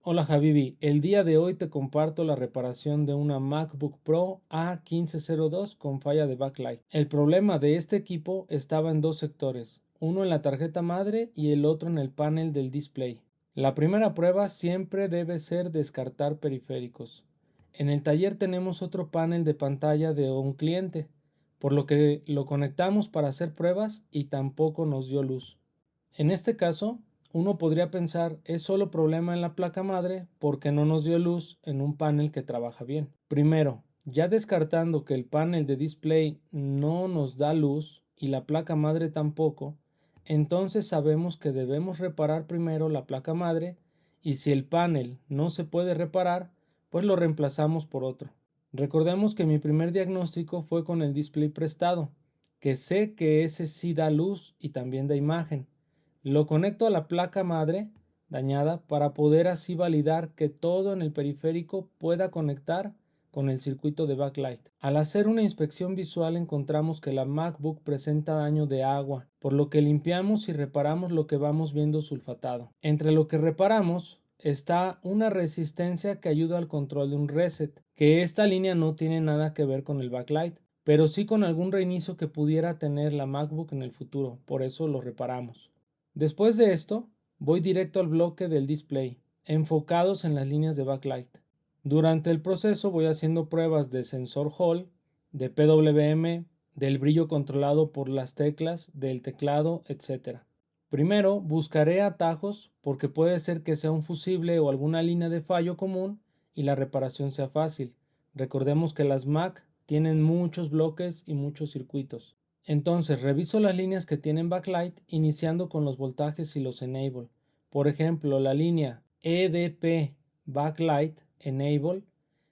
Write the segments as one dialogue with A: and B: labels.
A: Hola Habibi, el día de hoy te comparto la reparación de una MacBook Pro A1502 con falla de backlight. El problema de este equipo estaba en dos sectores, uno en la tarjeta madre y el otro en el panel del display. La primera prueba siempre debe ser descartar periféricos. En el taller tenemos otro panel de pantalla de un cliente, por lo que lo conectamos para hacer pruebas y tampoco nos dio luz. En este caso, uno podría pensar es solo problema en la placa madre porque no nos dio luz en un panel que trabaja bien. Primero, ya descartando que el panel de display no nos da luz y la placa madre tampoco, entonces sabemos que debemos reparar primero la placa madre y si el panel no se puede reparar, pues lo reemplazamos por otro. Recordemos que mi primer diagnóstico fue con el display prestado, que sé que ese sí da luz y también da imagen. Lo conecto a la placa madre dañada para poder así validar que todo en el periférico pueda conectar con el circuito de backlight. Al hacer una inspección visual encontramos que la MacBook presenta daño de agua, por lo que limpiamos y reparamos lo que vamos viendo sulfatado. Entre lo que reparamos está una resistencia que ayuda al control de un reset, que esta línea no tiene nada que ver con el backlight, pero sí con algún reinicio que pudiera tener la MacBook en el futuro, por eso lo reparamos. Después de esto, voy directo al bloque del display, enfocados en las líneas de backlight. Durante el proceso voy haciendo pruebas de sensor Hall, de PWM, del brillo controlado por las teclas, del teclado, etc. Primero buscaré atajos porque puede ser que sea un fusible o alguna línea de fallo común y la reparación sea fácil. Recordemos que las Mac tienen muchos bloques y muchos circuitos. Entonces reviso las líneas que tienen backlight iniciando con los voltajes y los enable. Por ejemplo, la línea EDP backlight enable,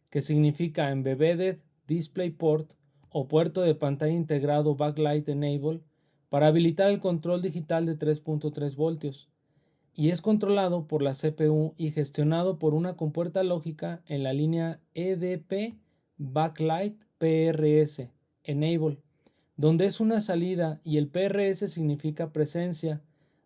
A: que significa embedded DisplayPort o puerto de pantalla integrado backlight enable, para habilitar el control digital de 3.3 voltios y es controlado por la CPU y gestionado por una compuerta lógica en la línea EDP backlight PRS enable, donde es una salida y el PRS significa presencia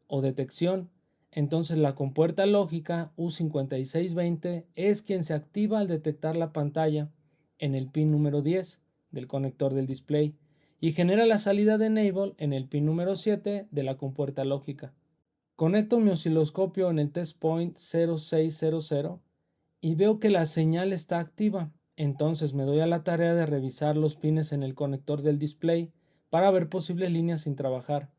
A: o detección. Entonces la compuerta lógica U5620 es quien se activa al detectar la pantalla en el pin número 10 del conector del display y genera la salida de enable en el pin número 7 de la compuerta lógica. Conecto mi osciloscopio en el test point 0600 y veo que la señal está activa. Entonces me doy a la tarea de revisar los pines en el conector del display para ver posibles líneas sin trabajar.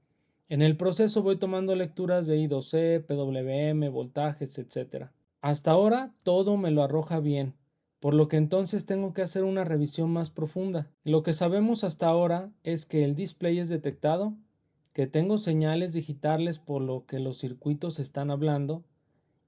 A: En el proceso voy tomando lecturas de I2C, PWM, voltajes, etc. Hasta ahora todo me lo arroja bien, por lo que entonces tengo que hacer una revisión más profunda. Lo que sabemos hasta ahora es que el display es detectado, que tengo señales digitales por lo que los circuitos están hablando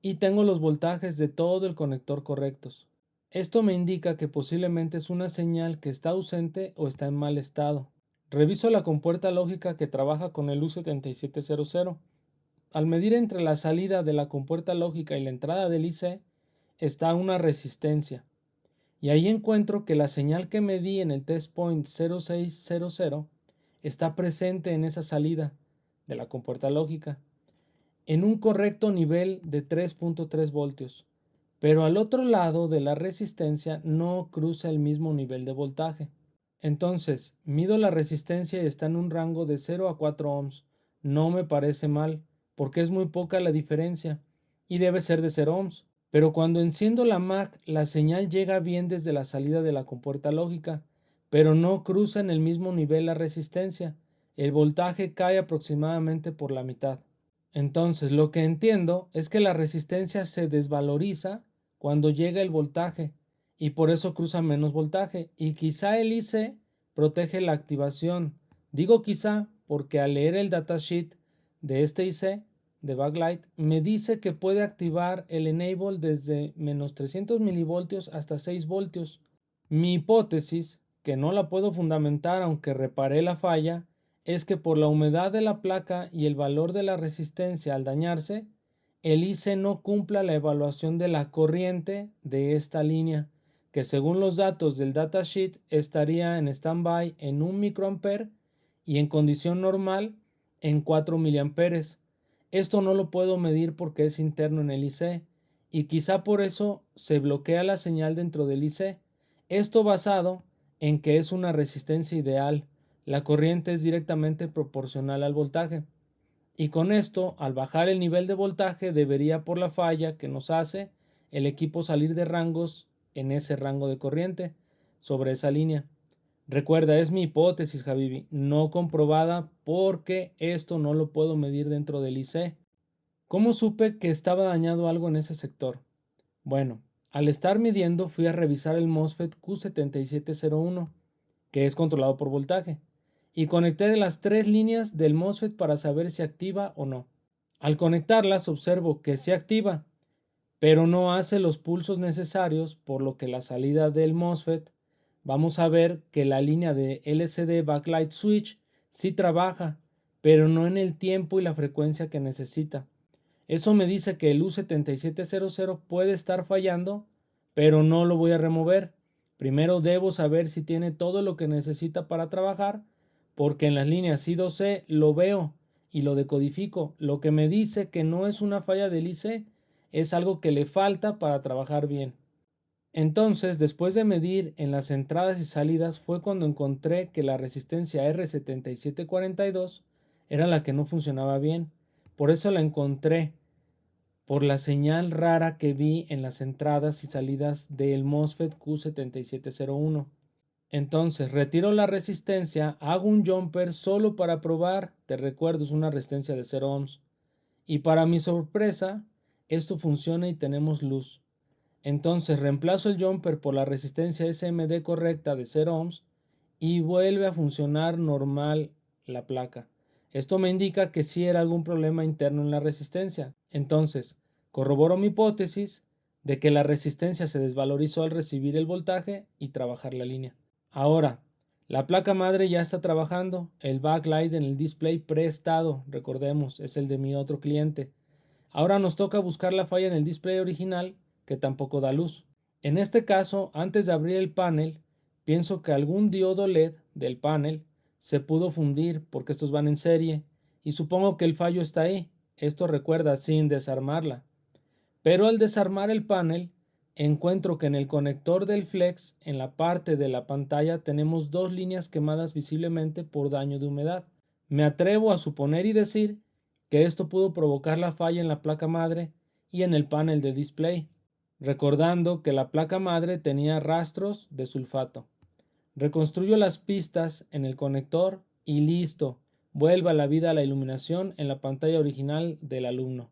A: y tengo los voltajes de todo el conector correctos. Esto me indica que posiblemente es una señal que está ausente o está en mal estado. Reviso la compuerta lógica que trabaja con el U7700. Al medir entre la salida de la compuerta lógica y la entrada del IC está una resistencia y ahí encuentro que la señal que medí en el test point 0600 está presente en esa salida de la compuerta lógica en un correcto nivel de 3.3 voltios, pero al otro lado de la resistencia no cruza el mismo nivel de voltaje. Entonces, mido la resistencia y está en un rango de 0 a 4 ohms. No me parece mal, porque es muy poca la diferencia, y debe ser de 0 ohms. Pero cuando enciendo la Mac, la señal llega bien desde la salida de la compuerta lógica, pero no cruza en el mismo nivel la resistencia. El voltaje cae aproximadamente por la mitad. Entonces, lo que entiendo es que la resistencia se desvaloriza cuando llega el voltaje y por eso cruza menos voltaje y quizá el IC protege la activación. Digo quizá porque al leer el datasheet de este IC de backlight me dice que puede activar el enable desde menos 300 milivoltios hasta 6 voltios. Mi hipótesis, que no la puedo fundamentar aunque reparé la falla, es que por la humedad de la placa y el valor de la resistencia al dañarse, el IC no cumpla la evaluación de la corriente de esta línea, que según los datos del datasheet estaría en standby en 1 microampere y en condición normal en 4 miliamperes. Esto no lo puedo medir porque es interno en el IC y quizá por eso se bloquea la señal dentro del IC. Esto basado en que es una resistencia ideal. La corriente es directamente proporcional al voltaje. Y con esto, al bajar el nivel de voltaje, debería por la falla que nos hace el equipo salir de rangos en ese rango de corriente sobre esa línea. Recuerda, es mi hipótesis, Habibi, no comprobada porque esto no lo puedo medir dentro del IC. ¿Cómo supe que estaba dañado algo en ese sector? Bueno, al estar midiendo fui a revisar el MOSFET Q7701, que es controlado por voltaje, y conecté las tres líneas del MOSFET para saber si activa o no. Al conectarlas observo que se activa, pero no hace los pulsos necesarios, por lo que la salida del MOSFET, vamos a ver que la línea de LCD Backlight Switch sí trabaja, pero no en el tiempo y la frecuencia que necesita. Eso me dice que el U7700 puede estar fallando, pero no lo voy a remover. Primero debo saber si tiene todo lo que necesita para trabajar, porque en las líneas I2C lo veo y lo decodifico, lo que me dice que no es una falla del IC, es algo que le falta para trabajar bien. Entonces, después de medir en las entradas y salidas, fue cuando encontré que la resistencia R7742 era la que no funcionaba bien. Por eso la encontré, por la señal rara que vi en las entradas y salidas del MOSFET Q7701. Entonces, retiro la resistencia, hago un jumper solo para probar, te recuerdo, es una resistencia de 0 ohms. Y para mi sorpresa, esto funciona y tenemos luz. Entonces reemplazo el jumper por la resistencia SMD correcta de 0 ohms y vuelve a funcionar normal la placa. Esto me indica que sí era algún problema interno en la resistencia. Entonces, corroboro mi hipótesis de que la resistencia se desvalorizó al recibir el voltaje y trabajar la línea. Ahora, la placa madre ya está trabajando, el backlight en el display prestado, recordemos, es el de mi otro cliente. Ahora nos toca buscar la falla en el display original que tampoco da luz. En este caso, antes de abrir el panel, pienso que algún diodo LED del panel se pudo fundir porque estos van en serie y supongo que el fallo está ahí. Esto recuerda sin desarmarla. Pero al desarmar el panel, encuentro que en el conector del flex, en la parte de la pantalla, tenemos dos líneas quemadas visiblemente por daño de humedad. Me atrevo a suponer y decir que esto pudo provocar la falla en la placa madre y en el panel de display, recordando que la placa madre tenía rastros de sulfato. Reconstruyo las pistas en el conector y listo, vuelve a la vida la iluminación en la pantalla original del alumno.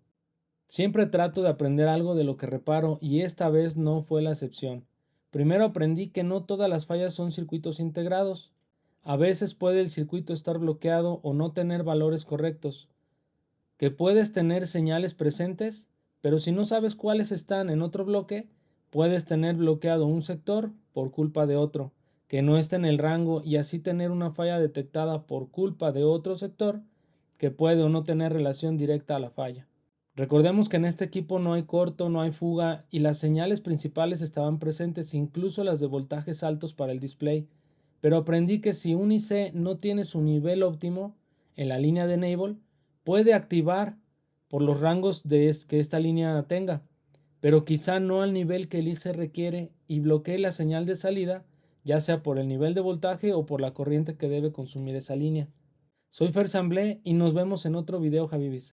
A: Siempre trato de aprender algo de lo que reparo y esta vez no fue la excepción. Primero aprendí que no todas las fallas son circuitos integrados. A veces puede el circuito estar bloqueado o no tener valores correctos. Que puedes tener señales presentes, pero si no sabes cuáles están en otro bloque, puedes tener bloqueado un sector por culpa de otro, que no está en el rango y así tener una falla detectada por culpa de otro sector que puede o no tener relación directa a la falla. Recordemos que en este equipo no hay corto, no hay fuga y las señales principales estaban presentes, incluso las de voltajes altos para el display. Pero aprendí que si un IC no tiene su nivel óptimo en la línea de enable, puede activar por los rangos que esta línea tenga, pero quizá no al nivel que el IC requiere y bloquee la señal de salida, ya sea por el nivel de voltaje o por la corriente que debe consumir esa línea. Soy Fer Samblé y nos vemos en otro video, Javibis.